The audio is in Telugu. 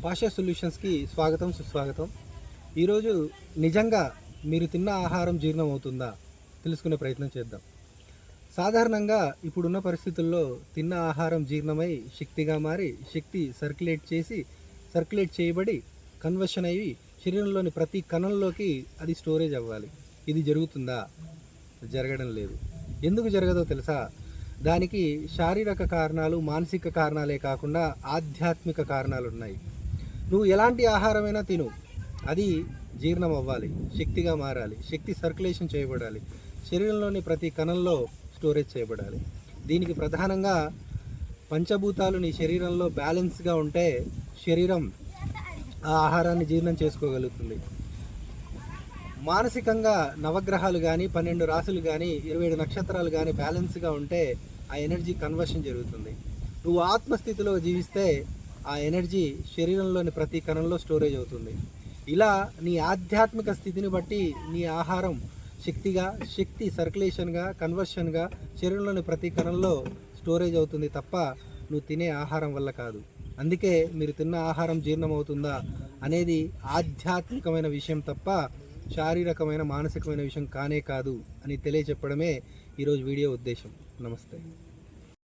పాషా సొల్యూషన్స్కి స్వాగతం సుస్వాగతం. ఈరోజు నిజంగా మీరు తిన్న ఆహారం జీర్ణం అవుతుందా తెలుసుకునే ప్రయత్నం చేద్దాం. సాధారణంగా ఇప్పుడున్న పరిస్థితుల్లో తిన్న ఆహారం జీర్ణమై శక్తిగా మారి శక్తి సర్క్యులేట్ చేయబడి కన్వర్షన్ అయ్యి శరీరంలోని ప్రతి కణంలోకి అది స్టోరేజ్ అవ్వాలి. ఇది జరుగుతుందా? జరగడం లేదు. ఎందుకు జరగదో తెలుసా? దానికి శారీరక కారణాలు, మానసిక కారణాలే కాకుండా ఆధ్యాత్మిక కారణాలు ఉన్నాయి. నువ్వు ఎలాంటి ఆహారమైనా తిను, అది జీర్ణం అవ్వాలి, శక్తిగా మారాలి, శక్తి సర్క్యులేషన్ చేయబడాలి, శరీరంలోని ప్రతి కణంలో స్టోరేజ్ చేయబడాలి. దీనికి ప్రధానంగా పంచభూతాలు నీ శరీరంలో బ్యాలెన్స్గా ఉంటే శరీరం ఆ ఆహారాన్ని జీర్ణం చేసుకోగలుగుతుంది. మానసికంగా నవగ్రహాలు కానీ, 12 రాశులు కానీ, 27 నక్షత్రాలు కానీ బ్యాలెన్స్గా ఉంటే ఆ ఎనర్జీ కన్వర్షన్ జరుగుతుంది. నువ్వు ఆత్మస్థితిలో జీవిస్తే ఆ ఎనర్జీ శరీరంలోని ప్రతి కణంలో స్టోరేజ్ అవుతుంది. ఇలా నీ ఆధ్యాత్మిక స్థితిని బట్టి నీ ఆహారం శక్తి సర్క్యులేషన్గా, కన్వర్షన్గా శరీరంలోని ప్రతి కణంలో స్టోరేజ్ అవుతుంది తప్ప నువ్వు తినే ఆహారం వల్ల కాదు. అందుకే మీరు తిన్న ఆహారం జీర్ణం అవుతుందా అనేది ఆధ్యాత్మికమైన విషయం తప్ప శారీరకమైన, మానసికమైన విషయం కానే కాదు అని తెలియచెప్పడమే ఈరోజు వీడియో ఉద్దేశం. నమస్తే.